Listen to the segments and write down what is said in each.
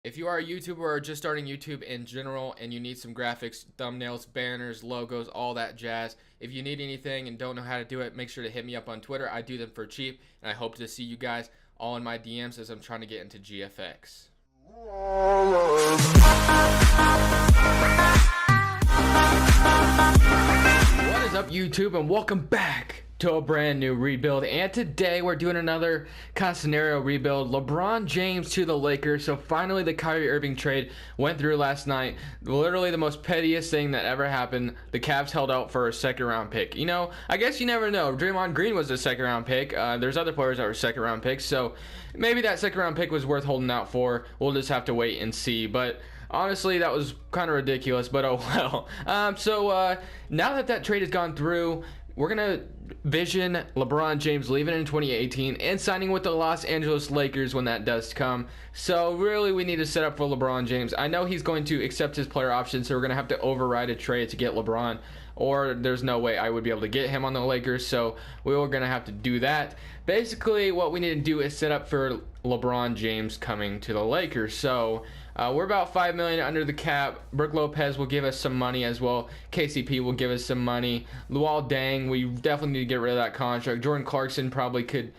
If you are a YouTuber or just starting YouTube in general and you need some graphics, thumbnails, banners, logos, all that jazz, if you need anything and don't know how to do it, make sure to hit me up on Twitter. I do them for cheap, and I hope to see you guys all in my DMs as I'm trying to get into GFX. What is up, YouTube, and welcome back to a brand new rebuild. And today we're doing another kind of scenario rebuild. LeBron James to the Lakers. So finally the Kyrie Irving trade went through last night. Literally the most pettiest thing that ever happened. The Cavs held out for a second round pick. You know, I guess you never know. Draymond Green was a second round pick. There's other players that were second round picks. So maybe that second round pick was worth holding out for. We'll just have to wait and see. But honestly, that was kind of ridiculous, but oh well. Now that trade has gone through, we're going to vision LeBron James leaving in 2018 and signing with the Los Angeles Lakers when that does come. So really, we need to set up for LeBron James. I know he's going to accept his player option, so we're going to have to override a trade to get LeBron, or there's no way I would be able to get him on the Lakers, so we were going to have to do that. Basically, what we need to do is set up for LeBron James coming to the Lakers. So we're about $5 million under the cap. Brook Lopez will give us some money as well. KCP will give us some money. Luol Deng, we definitely need to get rid of that contract. Jordan Clarkson probably could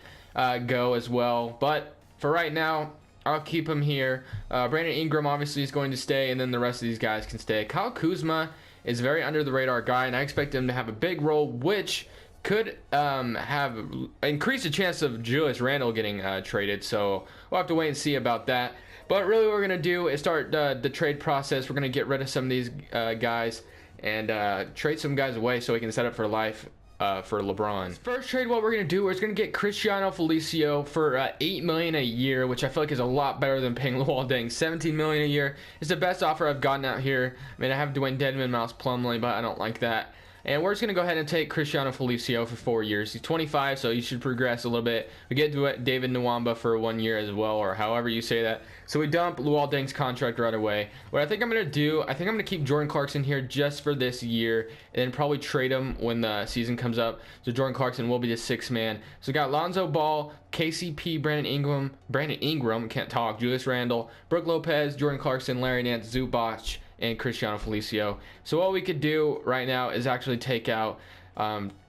go as well. But for right now, I'll keep him here. Brandon Ingram obviously is going to stay, and then the rest of these guys can stay. Kyle Kuzma is a very under the radar guy, and I expect him to have a big role, which could have increased the chance of Julius Randle getting traded. So we'll have to wait and see about that. But really what we're going to do is start the trade process. We're going to get rid of some of these guys and trade some guys away so we can set up for life for LeBron. First trade, what we're going to do is going to get Cristiano Felicio for $8 million a year, which I feel like is a lot better than paying Luol Deng $17 million a year. It's the best offer I've gotten out here. I mean, I have Dwayne Dedmon, Miles Plumlee, but I don't like that. And we're just going to go ahead and take Cristiano Felicio for 4 years. He's 25, so he should progress a little bit. We get David Nwamba for 1 year as well, or however you say that. So we dump Luol Deng's contract right away. What I think I'm going to do, I think I'm going to keep Jordan Clarkson here just for this year, and then probably trade him when the season comes up. So Jordan Clarkson will be the sixth man. So we got Lonzo Ball, KCP, Brandon Ingram, can't talk, Julius Randle, Brook Lopez, Jordan Clarkson, Larry Nance, Zubac, and Cristiano Felicio. So what we could do right now is actually take out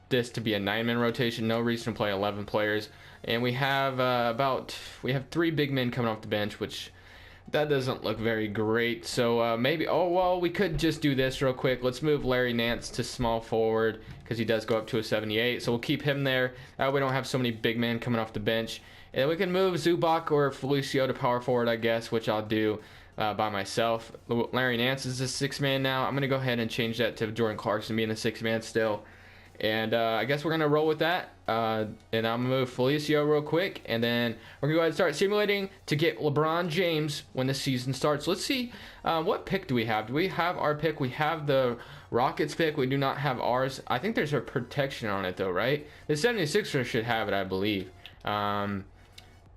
this to be a 9-man rotation. No reason to play 11 players. And we have we have 3 big men coming off the bench, which that doesn't look very great. So maybe, oh well, we could just do this real quick. Let's move Larry Nance to small forward because he does go up to a 78. So we'll keep him there. We don't have so many big men coming off the bench. And we can move Zubac or Felicio to power forward, I guess, which I'll do by myself. Larry Nance is the 6th man now. I'm going to go ahead and change that to Jordan Clarkson being the 6th man still. And I guess we're going to roll with that. And I'm going to move Felicio real quick. And then we're going to go ahead and start simulating to get LeBron James when the season starts. Let's see, what pick do we have? Do we have our pick? We have the Rockets pick. We do not have ours. I think there's a protection on it though, right? The 76ers should have it, I believe.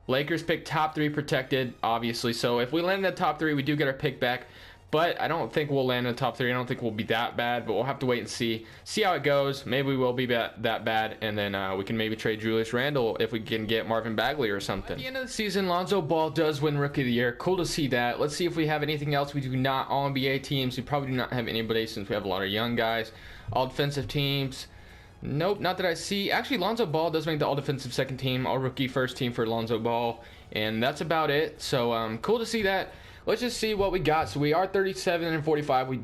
Lakers pick top 3 protected, obviously. So if we land in the top 3, we do get our pick back. But I don't think we'll land in the top 3. I don't think we'll be that bad, but we'll have to wait and see how it goes. Maybe we will be that bad, and then we can maybe trade Julius Randle if we can get Marvin Bagley or something. At the end of the season, Lonzo Ball does win Rookie of the Year. Cool to see that. Let's see if we have anything else. We do not. All NBA teams. We probably do not have anybody since we have a lot of young guys. All defensive teams. Nope, not that I see. Actually, Lonzo Ball does make the all-defensive second team, all-rookie first team for Lonzo Ball, and that's about it. So, cool to see that. Let's just see what we got. So we are 37 and 45. We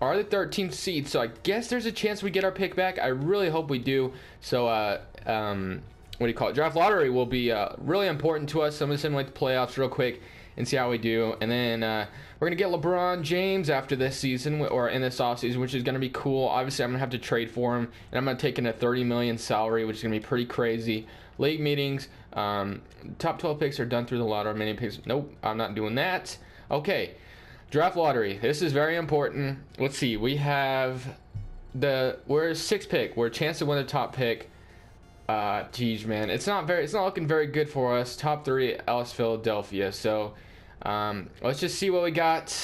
are the 13th seed, so I guess there's a chance we get our pick back. I really hope we do. So, what do you call it? Draft lottery will be really important to us. So I'm going to simulate the playoffs real quick and see how we do. And then we're going to get LeBron James after this season, or in this offseason, which is going to be cool. Obviously, I'm going to have to trade for him, and I'm going to take in a $30 million salary, which is going to be pretty crazy. League meetings, top 12 picks are done through the lottery. Many picks, nope, I'm not doing that. Okay, draft lottery. This is very important. Let's see. We have we're 6th pick. We're a chance to win the top pick. Geez, man, it's not looking very good for us. Top 3, Ellis, Philadelphia. So, let's just see what we got.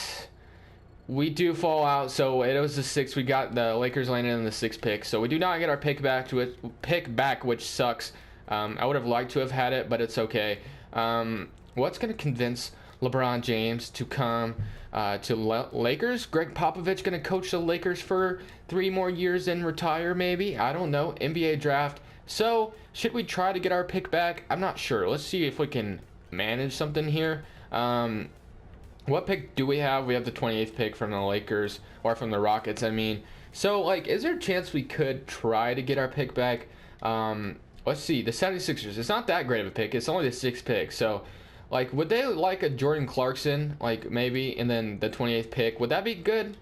We do fall out, so it was the 6th. We got the Lakers landing in the 6th pick, so we do not get our pick back, which sucks. I would have liked to have had it, but it's okay. What's going to convince LeBron James to come to Lakers. Greg Popovich going to coach the Lakers for 3 more years and retire maybe. I don't know. NBA draft. So should we try to get our pick back? I'm not sure. Let's see if we can manage something here. What pick do we have? We have the 28th pick from the Lakers, or from the Rockets, I mean. So, like, is there a chance we could try to get our pick back? Let's see. The 76ers. It's not that great of a pick. It's only the 6th pick. So, like, would they like a Jordan Clarkson, like, maybe, and then the 28th pick? Would that be good?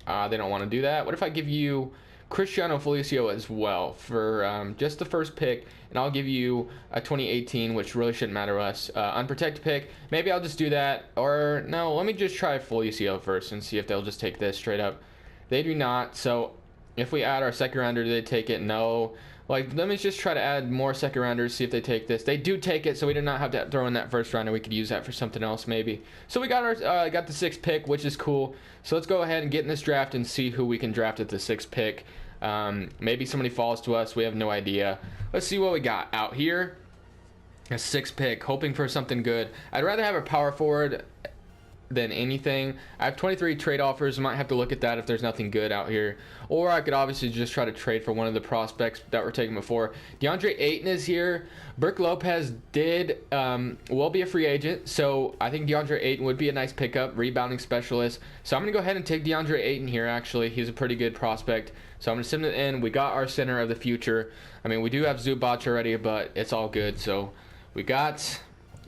They don't want to do that. What if I give you Cristiano Felicio as well for just the first pick, and I'll give you a 2018, which really shouldn't matter to us, unprotected pick. Maybe I'll just do that, or no, let me just try Felicio first and see if they'll just take this straight up. They do not. So if we add our second rounder, do they take it? No. Like, let me just try to add more second rounders, see if they take this. They do take it, so we do not have to throw in that first rounder. We could use that for something else maybe. So we got our got the 6th pick, which is cool. So let's go ahead and get in this draft and see who we can draft at the 6th pick. Maybe somebody falls to us. We have no idea. Let's see what we got out here. A 6th pick, hoping for something good. I'd rather have a power forward than anything. I have 23 trade offers. I might have to look at that if there's nothing good out here. Or I could obviously just try to trade for one of the prospects that were taken before. DeAndre Ayton is here. Brooke Lopez will be a free agent. So I think DeAndre Ayton would be a nice pickup, rebounding specialist. So I'm going to go ahead and take DeAndre Ayton here, actually. He's a pretty good prospect. So I'm going to send it in. We got our center of the future. I mean, we do have Zubac already, but it's all good. So we got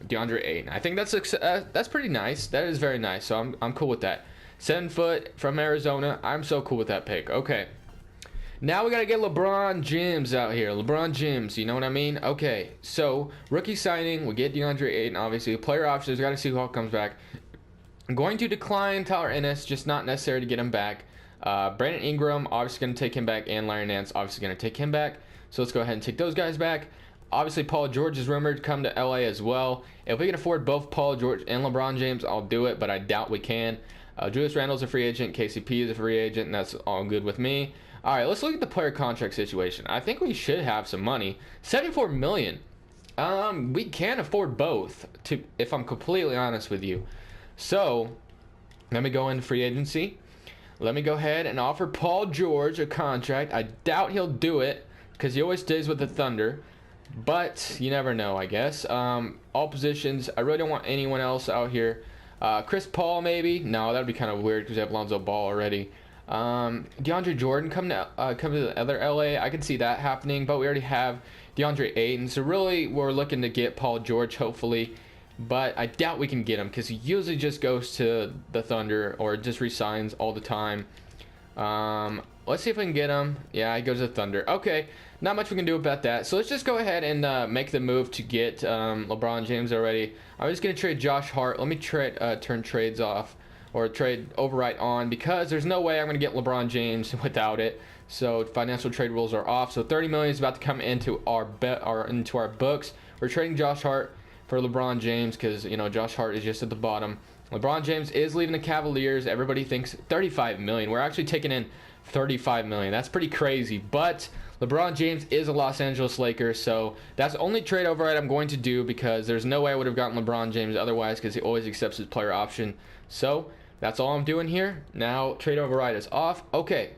DeAndre Ayton. I think that's pretty nice. That is very nice. So I'm cool with that. 7 foot from Arizona. I'm so cool with that pick. Okay. Now we got to get LeBron James out here. LeBron James, you know what I mean? Okay. So rookie signing. We get DeAndre Ayton, obviously. Player options. We got to see who all comes back. I'm going to decline Tyler Ennis. Just not necessary to get him back. Brandon Ingram, obviously going to take him back. And Larry Nance, obviously going to take him back. So let's go ahead and take those guys back. Obviously, Paul George is rumored to come to LA as well. If we can afford both Paul George and LeBron James, I'll do it, but I doubt we can. Julius Randle's a free agent. KCP is a free agent, and that's all good with me. All right, let's look at the player contract situation. I think we should have some money. $74 million. We can afford both, if I'm completely honest with you. So, let me go into free agency. Let me go ahead and offer Paul George a contract. I doubt he'll do it, because he always stays with the Thunder. But you never know, I guess. All positions. I really don't want anyone else out here. Chris Paul, maybe? No, that would be kind of weird because we have Lonzo Ball already. DeAndre Jordan come to the other LA. I can see that happening, but we already have DeAndre Ayton. So really, we're looking to get Paul George, hopefully. But I doubt we can get him because he usually just goes to the Thunder or just resigns all the time. Let's see if we can get him. Yeah, he goes to the Thunder. Okay, not much we can do about that. So let's just go ahead and make the move to get LeBron James already. I'm just going to trade Josh Hart. Let me turn trades off or trade overwrite on because there's no way I'm going to get LeBron James without it. So financial trade rules are off. So $30 million is about to come into our books. We're trading Josh Hart for LeBron James because, you know, Josh Hart is just at the bottom. LeBron James is leaving the Cavaliers. Everybody thinks $35 million. We're actually taking in $35 million. That's pretty crazy. But LeBron James is a Los Angeles Laker, so that's the only trade override I'm going to do because there's no way I would have gotten LeBron James otherwise because he always accepts his player option. So that's all I'm doing here. Now trade override is off. Okay.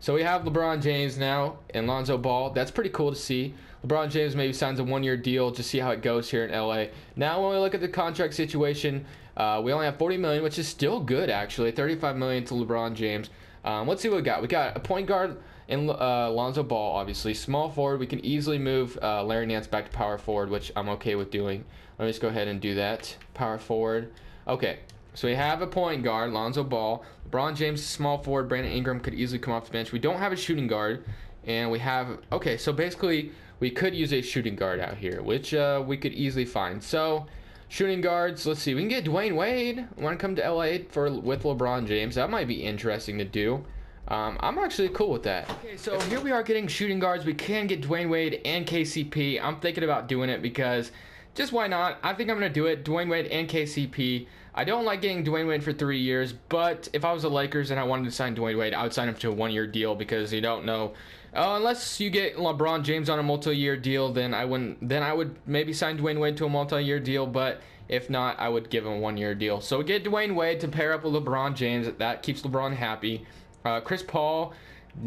So we have LeBron James now and Lonzo Ball. That's pretty cool to see. LeBron James maybe signs a 1-year deal to see how it goes here in LA. Now when we look at the contract situation, we only have $40 million, which is still good actually. $35 million to LeBron James. Let's see what we got. We got a point guard in Lonzo Ball, obviously. Small forward. We can easily move Larry Nance back to power forward, which I'm okay with doing. Let me just go ahead and do that. Power forward. Okay. So we have a point guard, Lonzo Ball. LeBron James, small forward. Brandon Ingram could easily come off the bench. We don't have a shooting guard. And we have... Okay, so basically we could use a shooting guard out here, which we could easily find. So... Shooting guards, let's see. We can get Dwayne Wade. Want to come to LA with LeBron James. That might be interesting to do. I'm actually cool with that. Okay, so here we are getting shooting guards. We can get Dwayne Wade and KCP. I'm thinking about doing it because just why not? I think I'm going to do it. Dwayne Wade and KCP. I don't like getting Dwayne Wade for 3 years, but if I was the Lakers and I wanted to sign Dwayne Wade, I would sign him to a 1-year deal because you don't know. Unless you get LeBron James on a multi-year deal, then I would maybe sign Dwayne Wade to a multi-year deal. But If not, I would give him a 1-year deal. So we get Dwayne Wade to pair up with LeBron James. That keeps LeBron happy. Chris Paul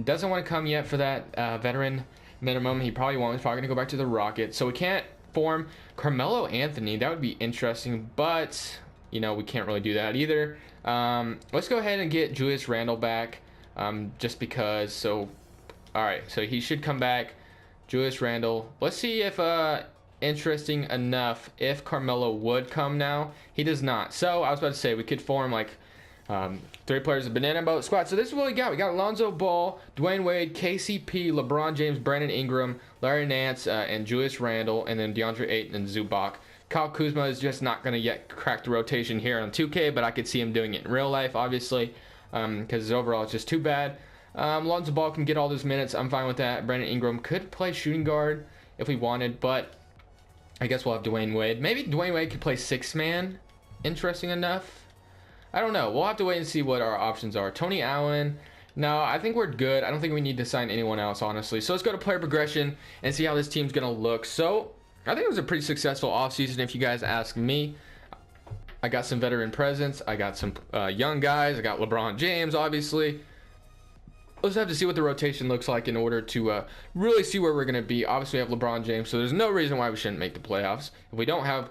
doesn't want to come yet for that veteran minimum. He probably won't. He's probably going to go back to the Rockets. So we can't form Carmelo Anthony. That would be interesting, but you know, we can't really do that either. Let's go ahead and get Julius Randle back, just because. So all right, so he should come back. Julius Randle. Let's see if interesting enough if Carmelo would come now. He does not. So I was about to say we could form like 3 players of banana boat squad. So this is what we got. We got Lonzo Ball, Dwayne Wade, KCP, LeBron James, Brandon Ingram, Larry Nance, and Julius Randle, and then DeAndre Ayton and Zubac. Kyle Kuzma is just not going to yet crack the rotation here on 2K, but I could see him doing it in real life, obviously, because overall it's just too bad. Lonzo Ball can get all those minutes. I'm fine with that. Brandon Ingram could play shooting guard if we wanted, but I guess we'll have Dwayne Wade. Maybe Dwayne Wade could play 6-man. Interesting enough. I don't know. We'll have to wait and see what our options are. Tony Allen. No, I think we're good. I don't think we need to sign anyone else, honestly. So let's go to player progression and see how this team's going to look. So I think it was a pretty successful offseason, if you guys ask me. I got some veteran presence. I got some young guys. I got LeBron James, obviously. Let's have to see what the rotation looks like in order to really see where we're going to be. Obviously, we have LeBron James, so there's no reason why we shouldn't make the playoffs. If we don't have,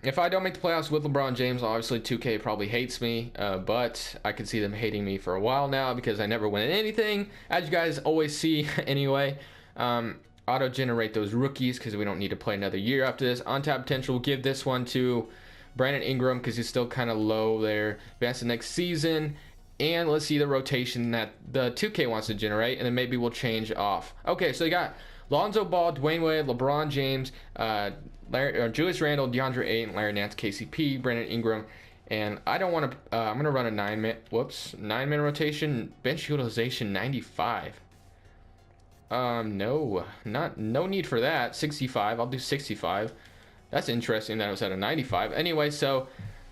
if I don't make the playoffs with LeBron James, obviously 2K probably hates me, but I could see them hating me for a while now because I never win anything, as you guys always see anyway. Auto-generate those rookies because we don't need to play another year after this. On-tap potential, we'll give this one to Brandon Ingram because he's still kind of low there. Advance the next season. And let's see the rotation that the 2K wants to generate, and then maybe we'll change off. Okay, so you got Lonzo Ball, Dwayne Wade, LeBron James, Julius Randle, DeAndre Ayton, Larry Nance, KCP, Brandon Ingram, and I don't want to. I'm gonna run a 9-man rotation. Bench utilization 95. No need for that. 65. I'll do 65. That's interesting that it was at a 95. Anyway, so,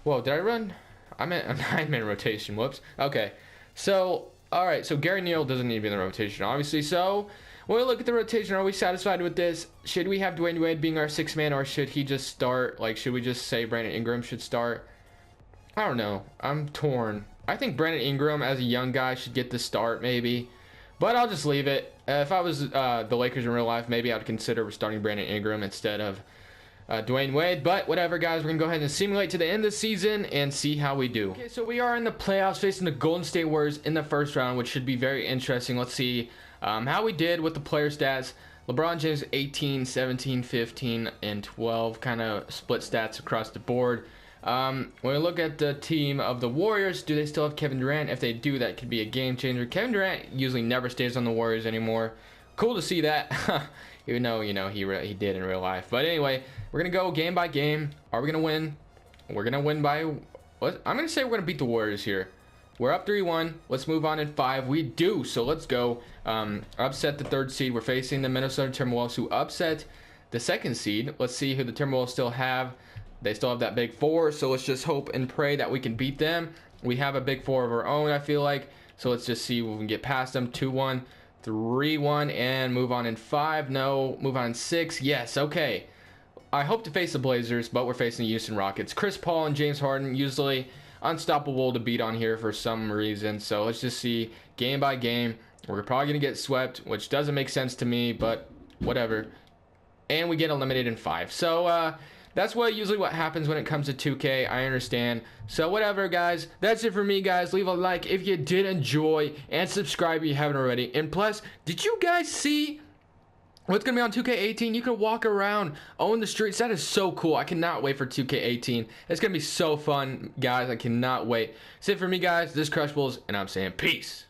whoa, did I run? I'm at a 9-man rotation. Whoops. Okay. So, all right. So Gary Neal doesn't need to be in the rotation, obviously. So when we look at the rotation, are we satisfied with this? Should we have Dwayne Wade being our 6-man, or should he just start? Like, should we just say Brandon Ingram should start? I don't know. I'm torn. I think Brandon Ingram, as a young guy, should get the start, maybe. But I'll just leave it. If I was the Lakers in real life, maybe I'd consider starting Brandon Ingram instead of Dwayne Wade. But whatever, guys, we're gonna go ahead and simulate to the end of the season and see how we do. Okay, so we are in the playoffs facing the Golden State Warriors in the first round, which should be very interesting. Let's see how we did with the player stats. LeBron James 18, 17, 15, and 12, kind of split stats across the board. When we look at the team of the Warriors, do they still have Kevin Durant? If they do, that could be a game changer. Kevin Durant usually never stays on the Warriors anymore. Cool to see that, even though, you know, he did in real life. But anyway, we're going to go game by game. Are we going to win? We're going to win by, what? I'm going to say we're going to beat the Warriors here. We're up 3-1. Let's move on in 5. We do, so let's go. Upset the 3rd seed. We're facing the Minnesota Timberwolves, who upset the 2nd seed. Let's see who the Timberwolves still have. They still have that big 4, so let's just hope and pray that we can beat them. We have a big 4 of our own, I feel like. So let's just see if we can get past them. 2-1, 3-1, and move on in 5. No, move on in 6. Yes, okay. I hope to face the Blazers, but we're facing the Houston Rockets. Chris Paul and James Harden, usually unstoppable to beat on here for some reason. So let's just see game by game. We're probably going to get swept, which doesn't make sense to me, but whatever. And we get eliminated in 5. So, that's usually what happens when it comes to 2K. I understand. So whatever, guys. That's it for me, guys. Leave a like if you did enjoy, and subscribe if you haven't already. And plus, did you guys see what's going to be on 2K18? You can walk around, own the streets. That is so cool. I cannot wait for 2K18. It's going to be so fun, guys. I cannot wait. That's it for me, guys. This is Crushbles, and I'm saying peace.